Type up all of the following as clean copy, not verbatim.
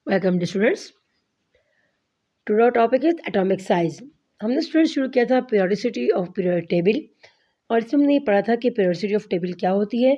Welcome to students. Today topic is atomic size. हमने students शुरू किया था पीरियोडिसिटी ऑफ पीरियोडिक टेबल, और इसमें हमने ये पढ़ा था कि पीरियोडिसिटी ऑफ टेबल क्या होती है।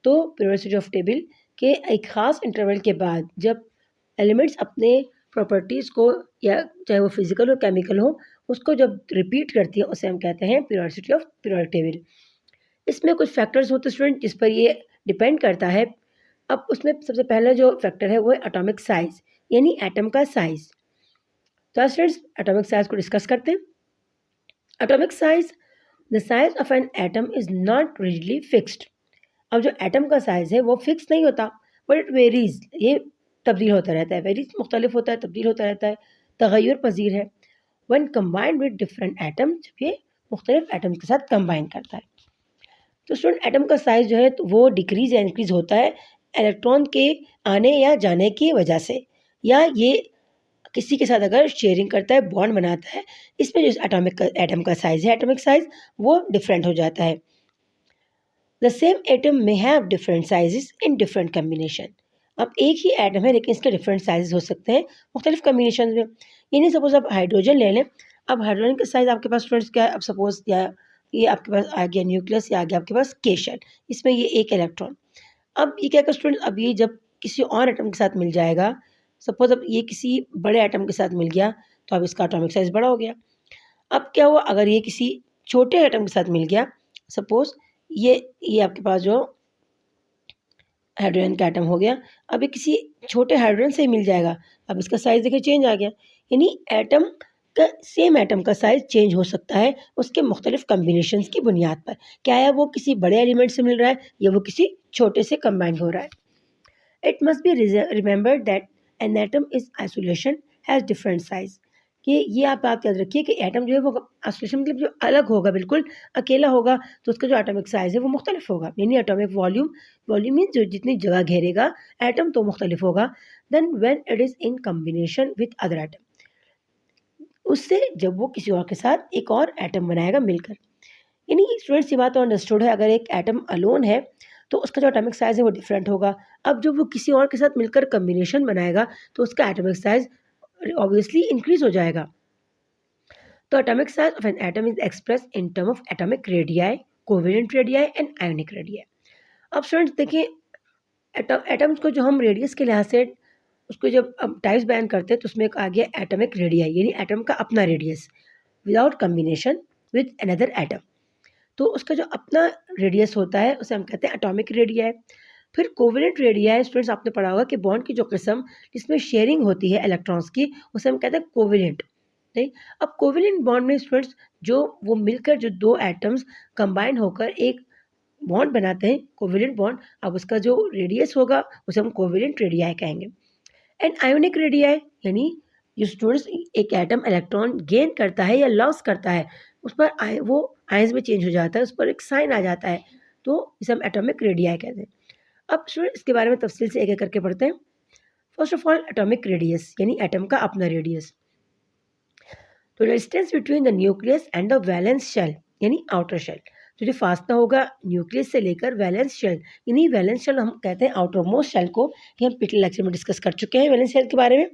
तो पीरियोडिसिटी ऑफ टेबल के एक ख़ास इंटरवल के बाद जब एलिमेंट्स अपने प्रॉपर्टीज़ को, या चाहे वो फिजिकल हो केमिकल हो, उसको जब रिपीट करती है उसे हम कहते हैं पीरियोडिसिटी ऑफ पीरियोडिक टेबल। इसमें कुछ फैक्टर्स होते हैं स्टूडेंट जिस पर ये डिपेंड करता है। अब उसमें सबसे पहला जो फैक्टर है वो है एटॉमिक साइज, यानी एटम का साइज़। तो स्टूडेंट्स एटॉमिक साइज को डिस्कस करते हैं। Atomic size, the size of an atom is not rigidly fixed. अब जो एटम का साइज है वो फिक्स नहीं होता, बट इट वेरीज, ये तब्दील होता रहता है। वेरीज मुख्तलिफ होता है, तब्दील होता रहता है, तगय्युर पजीर है। When combined with different atom, जब ये मुख्तलिफ एटम के साथ कंबाइन करता है। तो स्टूडेंट एटम का साइज जो है तो वो डिक्रीज या इंक्रीज होता है इलेक्ट्रॉन के आने या जाने की वजह से, या ये किसी के साथ अगर शेयरिंग करता है, बॉन्ड बनाता है, इसमें जो एटम का साइज है, एटॉमिक साइज, वो डिफरेंट हो जाता है। द सेम एटम में have different sizes in different combination. अब एक ही एटम है लेकिन इसके डिफरेंट साइजेस हो सकते हैं मुख्तलिफ कम्बिनेशन में। यानी सपोज आप हाइड्रोजन ले लें। अब हाइड्रोजन का साइज आपके पास स्टूडेंट्स क्या है? अब सपोज या ये आपके पास आ गया न्यूक्लियस, या आ गया आपके पास के शेल, इसमें ये एक इलेक्ट्रॉन। अब ये क्या कर स्टूडेंट, अब ये जब किसी और एटम के साथ मिल जाएगा, सपोज अब ये किसी बड़े एटम के साथ मिल गया, तो अब इसका एटॉमिक साइज बड़ा हो गया। अब क्या हुआ, अगर ये किसी छोटे एटम के साथ मिल गया, सपोज ये आपके पास जो हाइड्रोजन का एटम हो गया, अब ये किसी छोटे हाइड्रोजन से ही मिल जाएगा, अब इसका साइज देखिए चेंज आ गया। यानी एटम का, सेम एटम का साइज चेंज हो सकता है उसके मुख्तलिफ कम्बिनेशंस की बुनियाद पर। क्या है, वो किसी बड़े एलिमेंट से मिल रहा है या वो किसी छोटे से कंबाइन हो रहा है। It must be remembered that an atom is isolation has different size. कि ये आप बात याद रखिए कि एटम जो है वो आइसोलेशन मतलब जो अलग होगा, बिल्कुल अकेला होगा, तो उसका जो एटॉमिक साइज है वो मुख्तलिफ होगा। यानी एटॉमिक वॉल्यूम, वॉल्यूम मीन जो जितनी जगह घेरेगा एटम, तो मुख्तलिफ होगा then when it is in combination with other atom, उससे जब वो किसी और के साथ एक और एटम बनाएगा मिलकर। यानी स्टूडेंट्स ये बात तो अंडरस्टूड है, अगर एक एटम अलोन है तो उसका जो एटॉमिक साइज है वो डिफरेंट होगा। अब जब वो किसी और के साथ मिलकर कम्बिनेशन बनाएगा तो उसका एटॉमिक साइज ऑब्वियसली इंक्रीज हो जाएगा। तो atomic size of an atom is express in term of atomic radii, covalent radii and ionic radii. अब स्टूडेंट्स देखिए, एटम्स को जो हम रेडियस के लिहाज से उसको जब हम टाइप्स बयान करते हैं तो उसमें एक आ गया एटॉमिक रेडियाई, यानी एटम का अपना radius without combination with another atom. तो उसका जो अपना रेडियस होता है उसे हम कहते हैं एटॉमिक रेडियाई। फिर कोवेलेंट रेडियाई, स्टूडेंट्स आपने पढ़ा होगा कि बॉन्ड की जो किस्म जिसमें शेयरिंग होती है इलेक्ट्रॉन्स की, उसे हम कहते हैं कोवेलेंट। नहीं, अब कोवेलेंट बॉन्ड में स्टूडेंट्स जो वो मिलकर जो दो एटम्स कंबाइन होकर एक बॉन्ड बनाते हैं, कोवेलेंट बॉन्ड, अब उसका जो रेडियस होगा उसे हम कोवेलेंट रेडियाई कहेंगे। एंड आयोनिक रेडियाई, यानी जो स्टूडेंट्स एक एटम इलेक्ट्रॉन गेन करता है या लॉस करता है, उस पर वो आयंस में चेंज हो जाता है, उस पर एक साइन आ जाता है, तो इसे हम एटॉमिक रेडियाई कहते हैं। अब स्टूडेंट इसके बारे में तफसील से एक एक करके पढ़ते हैं। First of all atomic radius, यानी एटम का अपना रेडियस। तो distance between the nucleus and the valence shell, यानी आउटर शेल, तो जो फासला होगा न्यूक्लियस से लेकर वैलेंस शेल, यानी वैलेंस शेल हम कहते हैं आउटर मोस्ट शेल को, ये हम पिछले लेक्चर में डिस्कस कर चुके हैं वैलेंस शेल के बारे में।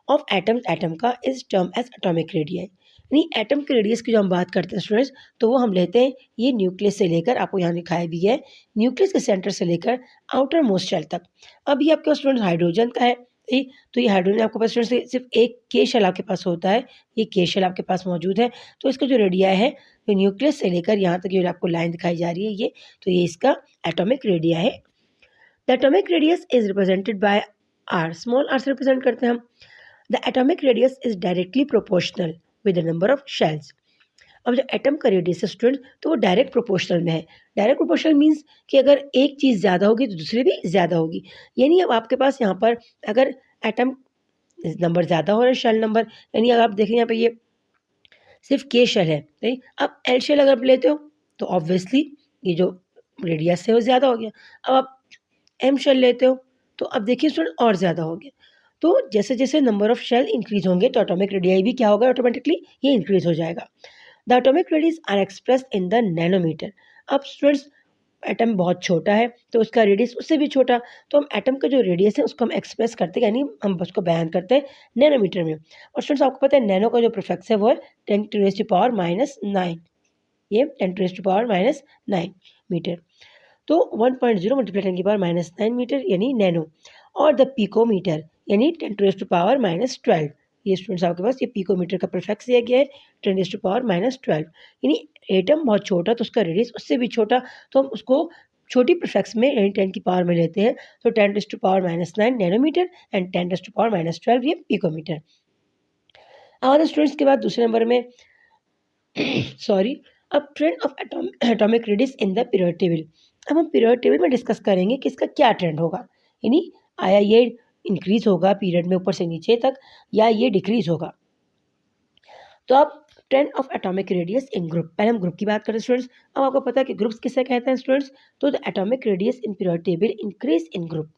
ऑफ एटम, एटम का is term as atomic radii, यानी एटम के रेडियस की जो हम बात करते हैं स्टूडेंट्स, तो वो हम लेते हैं ये न्यूक्लियस से लेकर, आपको यहाँ दिखाया भी है, न्यूक्लियस के सेंटर से लेकर आउटर मोस्ट शेल तक। अब ये आपके स्टूडेंट्स हाइड्रोजन का है, ठीक, तो ये हाइड्रोजन आपके पास स्टूडेंट्स सिर्फ एक के शेल आपके पास होता है, ये के शेल आपके पास मौजूद है, तो इसका जो रेडियाई है तो न्यूक्लियस से लेकर यहाँ तक जो आपको लाइन दिखाई जा रही है ये, तो ये इसका एटॉमिक रेडियाई है। The atomic radius is represented by R, small R से रिप्रेजेंट करते हैं हम। The atomic radius is directly proportional with the number of shells. अब जो एटम का रेडियस है स्टूडेंट, तो वो डायरेक्ट प्रोपोर्शनल में है। डायरेक्ट प्रोपोर्शनल मीन्स कि अगर एक चीज़ ज़्यादा होगी तो दूसरी भी ज़्यादा होगी। यानी अब आपके पास यहाँ पर अगर एटम नंबर ज़्यादा हो रहा है, शेल नंबर, यानी अगर आप देखें यहाँ पे ये सिर्फ के शेल है, नहीं, अब एल शेल अगर आप लेते हो तो ऑब्वियसली ये जो रेडियस है वो ज़्यादा हो गया। अब आप एम शेल लेते हो तो अब देखिए स्टूडेंट और ज़्यादा हो गया। तो जैसे जैसे नंबर ऑफ शेल इंक्रीज होंगे तो ऑटोमिक रेडियाई भी क्या होगा, ऑटोमेटिकली ये इंक्रीज हो जाएगा। The atomic radius are expressed in the nanometer. अब स्टूडेंट्स एटम बहुत छोटा है तो उसका रेडियस उससे भी छोटा, तो हम एटम का जो रेडियस है उसको हम एक्सप्रेस करते हैं, यानी हम उसको बयान करते हैं नैनोमीटर में। और स्टूडेंट्स आपको पता है नैनो का जो प्रीफिक्स है वो है 10⁻⁹ ये 10⁻⁹ मीटर। तो 1.0 मल्टीप्लाई 10⁻⁹ मीटर यानी नैनो, और द पिकोमीटर यानी 10⁻⁻12। ये स्टूडेंट्स आपके पास ये पिकोमीटर का प्रीफिक्स दिया गया है 10⁻⁻12, यानी एटम बहुत छोटा तो उसका रेडियस उससे भी छोटा, तो हम उसको छोटी प्रीफिक्स में यानी 10 की पावर में लेते हैं, तो 10⁻⁹ नैनोमीटर एंड 10⁻⁻12 ये पिकोमीटर। और स्टूडेंट्स के बाद दूसरे नंबर में सॉरी, अब trend of atomic radius in the period table. अब हम पीरियड टेबल में डिस्कस करेंगे कि इसका क्या ट्रेंड होगा, यानी आया ये इंक्रीज होगा पीरियड में ऊपर से नीचे तक या ये डिक्रीज होगा। तो अब trend of atomic radius in group, पहले हम ग्रुप की बात करते हैं स्टूडेंट्स। अब आपको पता है कि ग्रुप्स किसे कहते हैं स्टूडेंट्स, तो the atomic radius in period table increase in group.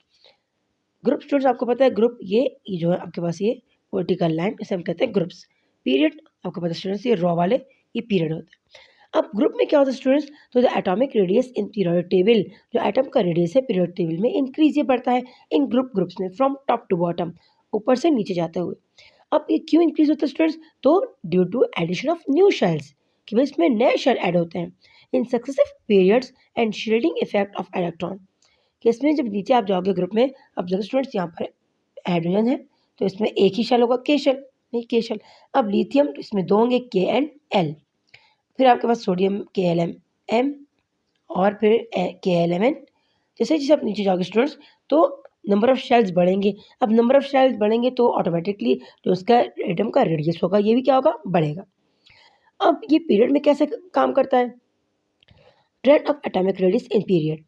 Group students आपको पता है ग्रुप ये जो है आपके पास ये वर्टिकल लाइन, इसे हम कहते हैं ग्रुप्स। पीरियड आपको पता है स्टूडेंट्स ये रॉ वाले ये पीरियड होते हैं। अब ग्रुप में क्या होता है स्टूडेंट्स, तो the atomic radius in period table, जो एटम का रेडियस है पीरियड टेबल में इंक्रीज ये बढ़ता है इन ग्रुप्स में फ्रॉम टॉप टू बॉटम, ऊपर से नीचे जाते हुए। अब ये क्यों इंक्रीज होता है स्टूडेंट्स, तो due to addition of new shells, कि भाई इसमें नए शेल ऐड होते हैं in successive periods and shielding effect of electron, कि इसमें जब नीचे आप जाओगे ग्रुप में, अब देखो स्टूडेंट्स यहाँ पर हाइड्रोजन है तो इसमें एक ही शेल होगा के शेल, नहीं के शेल। अब लिथियम तो इसमें दो होंगे के एंड एल, फिर आपके पास सोडियम के एल एम एम और फिर के एल एम एन। जैसे जैसे आप नीचे जाओगे स्टूडेंट्स तो नंबर ऑफ शेल्स बढ़ेंगे। अब नंबर ऑफ शेल्स बढ़ेंगे तो ऑटोमेटिकली जो उसका एटम का रेडियस होगा ये भी क्या होगा, बढ़ेगा। अब ये पीरियड में कैसे काम करता है, trend of atomic radius in period,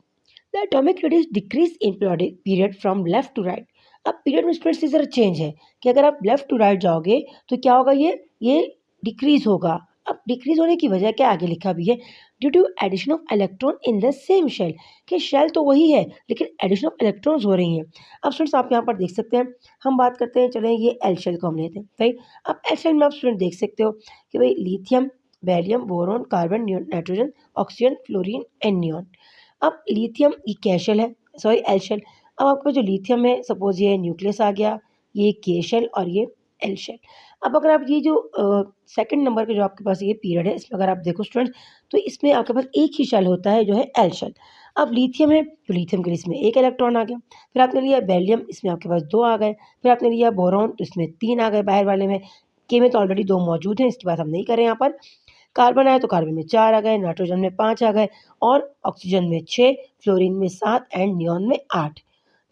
the atomic radius decrease in period from left to right. अब पीरियड में स्टूडेंट्स इधर चेंज है कि अगर आप लेफ्ट टू राइट जाओगे तो क्या होगा, ये डिक्रीज होगा। अब डिक्रीज होने की वजह क्या आगे लिखा भी है, due to addition of electron in the same shell, कि शेल तो वही है लेकिन एडिशन ऑफ इलेक्ट्रॉन्स हो रही हैं। अब स्टूडेंट्स आप यहाँ पर देख सकते हैं, हम बात करते हैं, चलें ये एल शेल को हम लेते हैं, राइट। अब एल शेल में आप स्टूडेंट देख सकते हो कि भाई lithium, barium, boron, carbon, nitrogen, oxygen, fluorine and neon. अब लिथियम ये के शेल है, सॉरी एल शेल। अब आपका जो लिथियम है सपोज ये न्यूक्लियस आ गया, ये के शेल और ये एल शेल। अब अगर आप ये जो सेकंड नंबर के जो आपके पास ये पीरियड है इसमें अगर आप देखो स्टूडेंट्स तो इसमें आपके पास एक ही शेल होता है जो है एल शेल। अब लिथियम है तो लिथियम के लिए इसमें एक इलेक्ट्रॉन आ गया, फिर आपने लिया बेरिलियम इसमें आपके पास दो आ गए, फिर आपने लिया बोरॉन तो इसमें तीन आ गए बाहर वाले में, के में तो ऑलरेडी दो मौजूद हैं इसकी बात हम नहीं करें यहाँ पर। कार्बन आया तो कार्बन में चार आ गए, नाइट्रोजन में पाँच आ गए और ऑक्सीजन में छः, फ्लोरीन में सात एंड नियॉन में आठ।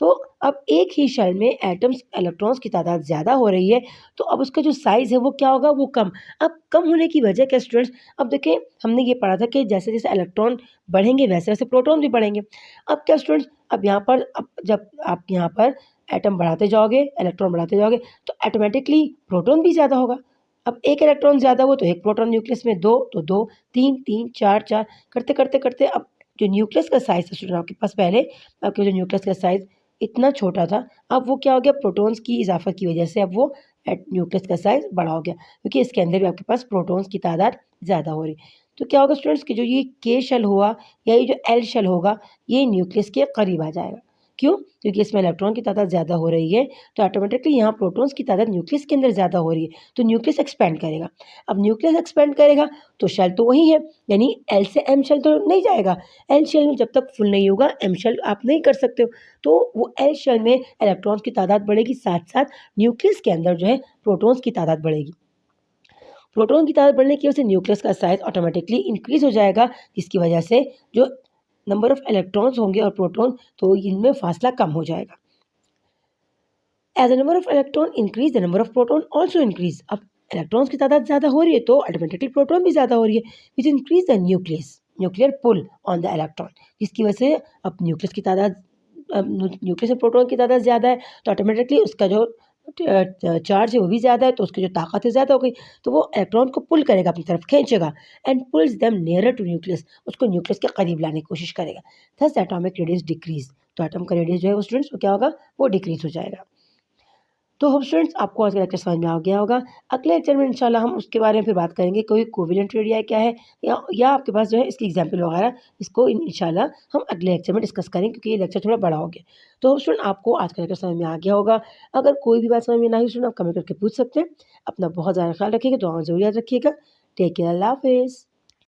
तो अब एक ही शेल में एटम्स इलेक्ट्रॉन्स की तादाद ज़्यादा हो रही है तो अब उसका जो साइज़ है वो क्या होगा, वो कम। अब कम होने की वजह क्या स्टूडेंट्स, अब देखें हमने ये पढ़ा था कि जैसे जैसे इलेक्ट्रॉन बढ़ेंगे वैसे वैसे प्रोटॉन भी बढ़ेंगे। अब क्या स्टूडेंट्स, अब यहाँ पर अब जब आप यहाँ पर एटम बढ़ाते जाओगे, इलेक्ट्रॉन बढ़ाते जाओगे तो ऑटोमेटिकली प्रोटॉन भी ज़्यादा होगा। अब एक इलेक्ट्रॉन ज़्यादा हो तो एक प्रोटॉन, न्यूक्लियस में दो तो दो, तीन तीन, चार चार, करते करते करते अब जो न्यूक्लियस का साइज़ था स्टूडेंट आपके पास पहले, आपके जो न्यूक्लियस का साइज़ इतना छोटा था, अब वो क्या हो गया, प्रोटॉन्स की इजाफा की वजह से अब वो न्यूक्लियस का साइज़ बड़ा हो गया क्योंकि इसके अंदर भी आपके पास प्रोटॉन्स की तादाद ज़्यादा हो रही। तो क्या होगा स्टूडेंट्स कि जो ये के शेल हुआ या ये जो एल शेल होगा ये न्यूक्लियस के करीब आ जाएगा। क्यों, क्योंकि इसमें इलेक्ट्रॉन की तादाद ज़्यादा हो रही है तो ऑटोमेटिकली यहाँ प्रोटॉन्स की तादाद न्यूक्लियस के अंदर ज़्यादा हो रही है तो न्यूक्लियस एक्सपेंड करेगा। अब न्यूक्लियस एक्सपेंड करेगा तो शेल तो वही है, यानी एल से एम शेल तो नहीं जाएगा। एल शेल में जब तक फुल नहीं होगा एम शेल आप नहीं कर सकते हो, तो वो एल शेल में इलेक्ट्रॉन्स की तादाद बढ़ेगी, साथ साथ न्यूक्लियस के अंदर जो है प्रोटॉन्स की तादाद बढ़ेगी। प्रोटॉन की तादाद बढ़ने की वजह से न्यूक्लियस का साइज ऑटोमेटिकली इंक्रीज हो जाएगा, जिसकी वजह से जो नंबर ऑफ इलेक्ट्रॉन्स होंगे और प्रोटॉन तो इनमें फासला कम हो जाएगा। As the number of electron increase the number of proton also increase. अब इलेक्ट्रॉन्स की तादाद ज़्यादा हो रही है तो ऑटोमेटिकली प्रोटॉन भी ज़्यादा हो रही है, which increase the nuclear pull on the electron, जिसकी वजह से अब न्यूक्लियस की तादाद, न्यूक्लियस में प्रोटॉन की तादाद ज़्यादा है तो ऑटोमेटिकली उसका जो चार्ज है वो भी ज़्यादा है तो उसकी जो ताकत है ज़्यादा हो गई, तो वो इलेक्ट्रॉन को पुल करेगा, अपनी तरफ खींचेगा and pulls them nearer to nucleus, उसको न्यूक्लियस के करीब लाने की कोशिश करेगा। थस एटॉमिक रेडियस डिक्रीज, तो एटम का रेडियस जो है वो स्टूडेंट्स वो क्या होगा, वो डिक्रीज हो जाएगा। तो होप स्टूडेंट्स आपको आज का लेक्चर समझ में आ गया होगा। अगले लेक्चर में इंशाल्लाह हम उसके बारे में फिर बात करेंगे, कोई कोवेलेंट रेडियाई क्या है, या आपके पास जो है इसकी एग्जाम्पल वगैरह, इसको इंशाल्लाह हम अगले लेक्चर में डिस्कस करेंगे, क्योंकि ये लेक्चर थोड़ा बड़ा हो गया। तो होप स्टूडेंट आपको आज का लेक्चर समझ में आ गया होगा। अगर कोई भी बात समझ में ना आई स्टूडेंट, आप कमेंट करके पूछ सकते हैं। अपना बहुत ज़्यादा ख्याल रखिएगा, दुआ में ज़रूर याद रखिएगा। टेक केयर, अल्लाह हाफ़िज़।